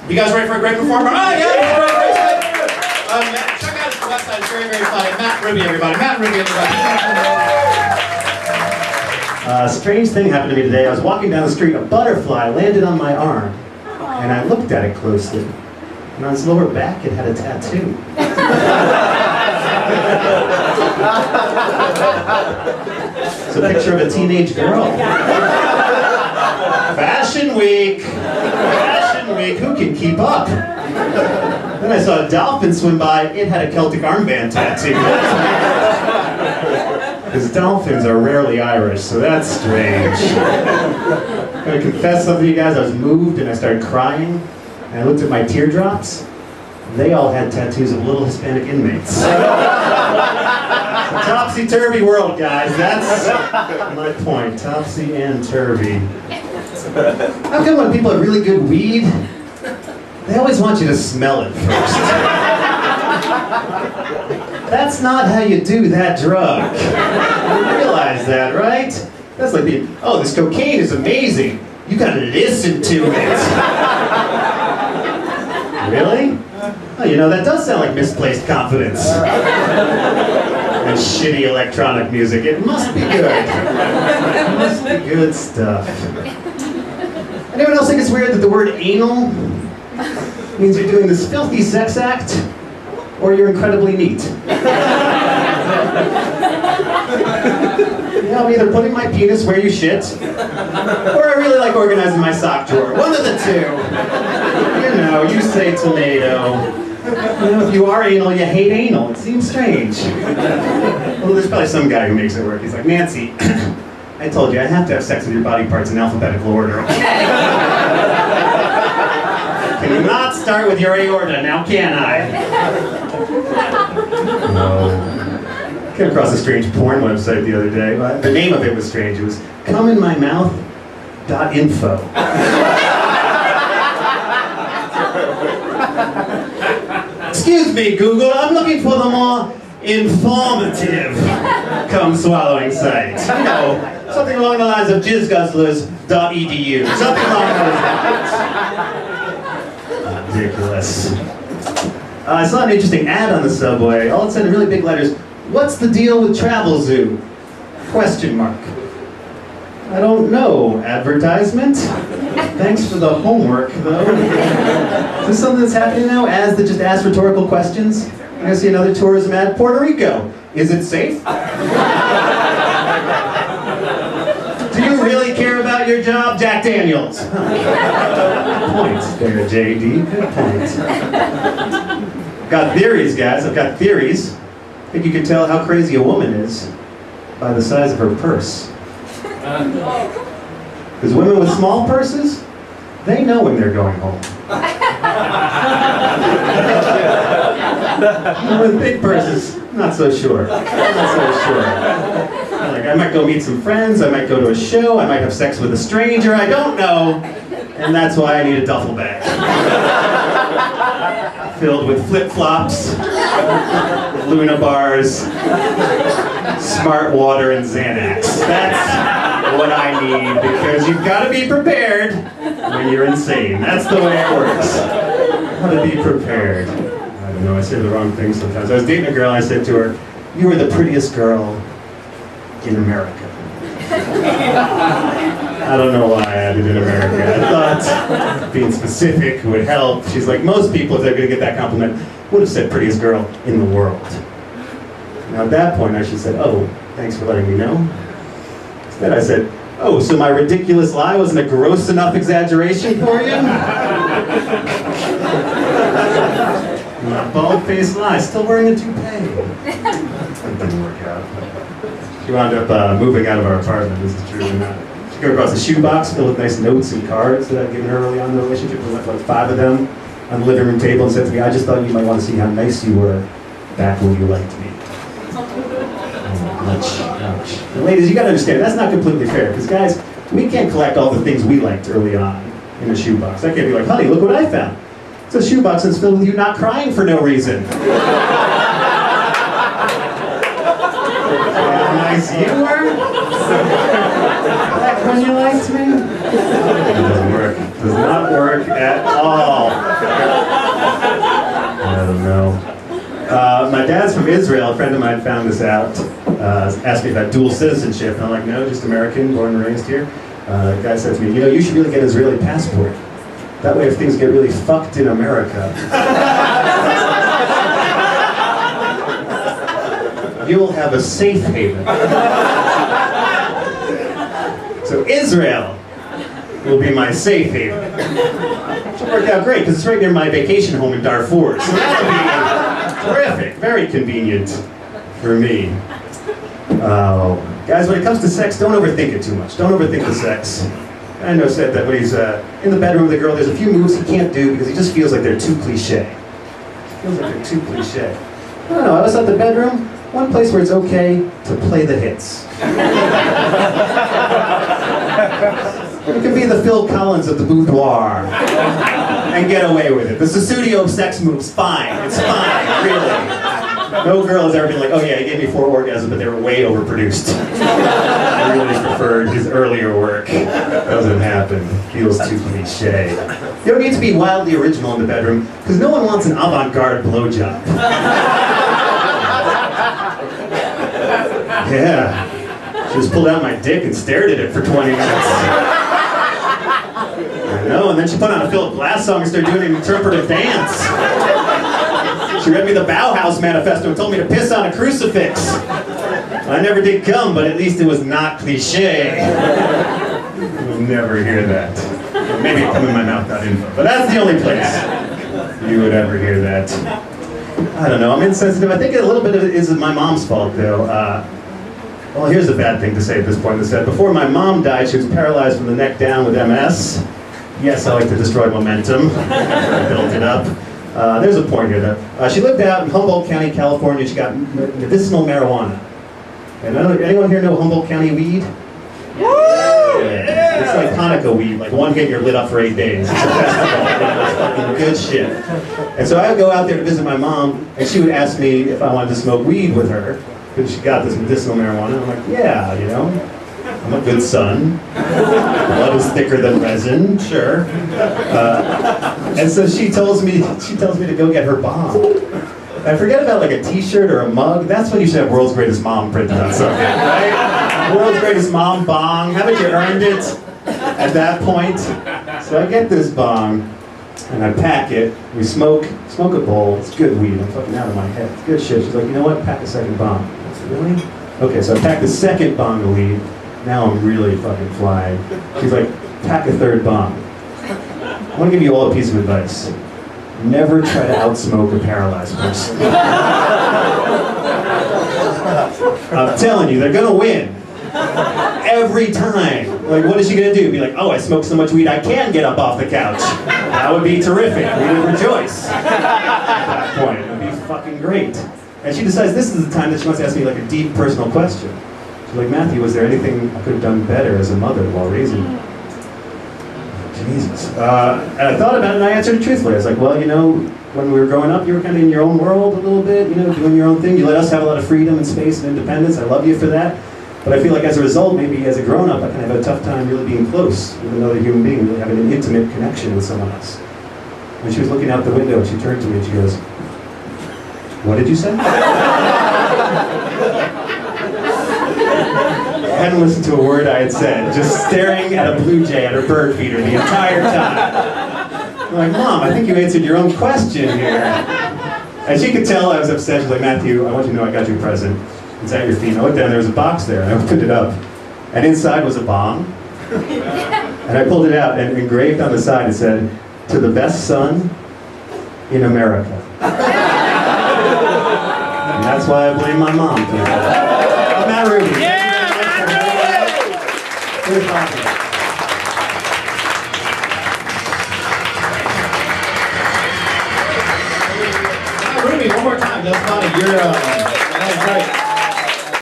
You guys ready for a great performer? Oh, yeah! Check out his website, it's very, very funny. Matt Ruby, everybody. Matt Ruby, everybody. A strange thing happened to me today. I was walking down the street, a butterfly landed on my arm, and I looked at it closely. And on its lower back, it had a tattoo. It's a picture of a teenage girl. Fashion Week! Fashion Week, who can keep up? Then I saw a dolphin swim by, it had a Celtic armband tattoo. Because dolphins are rarely Irish, so that's strange. I'm gonna confess something to you guys, I was moved and I started crying, and I looked at my teardrops. They all had tattoos of little Hispanic inmates. Topsy-turvy world, guys. That's my point. Topsy and turvy. How come when people have really good weed, they always want you to smell it first? That's not how you do that drug. You realize that, right? That's like being, oh, this cocaine is amazing. You gotta listen to it. Really? Oh, you know, that does sound like misplaced confidence. And shitty electronic music. It must be good. It must be good stuff. Anyone else think it's weird that the word anal means you're doing this filthy sex act, or you're incredibly neat? Yeah, I'm either putting my penis where you shit, or I really like organizing my sock drawer. One of the two. You know, you say tomato. You know, if you are anal, you hate anal. It seems strange. Well, there's probably some guy who makes it work. He's like, Nancy, I told you, I have to have sex with your body parts in alphabetical order, okay? Can you not start with your aorta, now can I? No. I came across a strange porn website the other day. The name of it was strange. It was comeinmymouth.info. Excuse me, Google, I'm looking for the more informative cum swallowing site. You know, something along the lines of jizzguzzlers.edu. Something along those lines. Ridiculous. I saw an interesting ad on the subway. All it said in really big letters, "What's the deal with Travel Zoo?" Question mark. I don't know, advertisement? Thanks for the homework, though. Is this something that's happening now? Ads that just ask rhetorical questions? I'm gonna see another tourism ad. Puerto Rico. Is it safe? Do you really care about your job, Jack Daniels? Good point there, JD. Good point. Got theories, guys. I've got theories. I think you can tell how crazy a woman is by the size of her purse. Because women with small purses, they know when they're going home. Women with big purses, not so sure. Not so sure. Like, I might go meet some friends, I might go to a show, I might have sex with a stranger, I don't know. And that's why I need a duffel bag. Filled with flip-flops, Luna bars, smart water, and Xanax. That's what I need, because you've got to be prepared when you're insane. That's the way it works. How to be prepared. I don't know, I say the wrong thing sometimes. I was dating a girl and I said to her, "You are the prettiest girl in America." I don't know why I added in America. I thought being specific would help. She's like, most people, if they're going to get that compliment, would have said prettiest girl in the world. Now at that point I should have said, "Oh, thanks for letting me know." Instead I said, "Oh, so my ridiculous lie wasn't a gross enough exaggeration for you?" My bald-faced lie, still wearing a toupee. That didn't work out. She wound up moving out of our apartment, this is true or not. She came across a shoebox filled with nice notes and cards that I'd given her early on in the relationship. There were like 5 of them on the living room table and said to me, "I just thought you might want to see how nice you were back when you liked me." Ouch, ouch. And ladies, you gotta understand, that's not completely fair, because guys, we can't collect all the things we liked early on in a shoebox. I can't be like, "Honey, look what I found." It's a shoebox that's filled with you not crying for no reason. How nice you were? Back when you liked me? It doesn't work. It does not work at all. guy's from Israel. A friend of mine found this out. Asked me about dual citizenship, and I'm like, no, just American, born and raised here. The guy said to me, you know, you should really get an Israeli passport. That way, if things get really fucked in America, you'll have a safe haven. So Israel will be my safe haven. Which worked out great, because it's right near my vacation home in Darfur. So that'll be terrific, very convenient for me. Guys, when it comes to sex, don't overthink it too much. Don't overthink the sex. I know said that when he's in the bedroom with a girl, there's a few moves he can't do because he just feels like they're too cliche. Feels like they're too cliche. I don't know, I was at the bedroom, one place where it's okay to play the hits. You can be the Phil Collins of the boudoir and get away with it. The studio sex moves, fine. It's fine, really. No girl has ever been like, oh yeah, he gave me 4 orgasms, but they were way overproduced. I really preferred his earlier work. Doesn't happen. Feels too cliche. You don't need to be wildly original in the bedroom, because no one wants an avant-garde blowjob. Yeah. She just pulled out my dick and stared at it for 20 minutes. I know, and then she put on a Philip Glass song and started doing an interpretive dance. She read me the Bauhaus Manifesto and told me to piss on a crucifix. I never did come, but at least it was not cliche. You'll never hear that. Maybe it come in my mouth, not info. But that's the only place you would ever hear that. I don't know, I'm insensitive. I think a little bit of it is my mom's fault, though. Well, here's a bad thing to say at this point in the set. Before my mom died, she was paralyzed from the neck down with MS. Yes, I like to destroy momentum. I built it up. There's a point here, though. She lived out in Humboldt County, California. She got medicinal marijuana. And anyone here know Humboldt County weed? Yeah. It's like Hanukkah weed. Like one hit, you're lit up for 8 days. It's a festival. It's fucking good shit. And so I would go out there to visit my mom, and she would ask me if I wanted to smoke weed with her, because she got this medicinal marijuana. I'm like, yeah, you know, I'm a good son. Blood is thicker than resin, sure. And so she tells me to go get her bomb. I forget about like a t-shirt or a mug. That's when you should have World's Greatest Mom printed on something, right? World's Greatest Mom bong. Haven't you earned it at that point? So I get this bong, and I pack it. We smoke a bowl. It's good weed. I'm fucking out of my head. It's good shit. She's like, you know what? Pack a second bong. I said, really? Okay, so I packed the second bong of weed. Now I'm really fucking flying. She's like, pack a third bong. I want to give you all a piece of advice. Never try to outsmoke a paralyzed person. I'm telling you, they're gonna win. Every time. Like, what is she gonna do? Be like, oh, I smoked so much weed I can get up off the couch. That would be terrific. We would rejoice. At that point, it would be fucking great. And she decides this is the time that she wants to ask me like a deep personal question. She's like, Matthew, was there anything I could have done better as a mother while raising you? Jesus. And I thought about it and I answered it truthfully. I was like, well, you know, when we were growing up, you were kind of in your own world a little bit, you know, doing your own thing. You let us have a lot of freedom and space and independence. I love you for that. But I feel like as a result, maybe as a grown-up, I kind of have a tough time really being close with another human being, really having an intimate connection with someone else. When she was looking out the window, she turned to me and she goes, what did you say? I hadn't listened to a word I had said, just staring at a blue jay at her bird feeder the entire time. I'm like, Mom, I think you answered your own question here. And she could tell I was upset. She's like, Matthew, I want you to know I got you a present. It's at your feet. And I looked down, there was a box there, and I opened it up. And inside was a bomb. And I pulled it out, and engraved on the side it said, to the best son in America. And that's why I blame my mom for that. I'm Matt Ruby. Yeah! Ruby, one more time. That's not a year. That was great.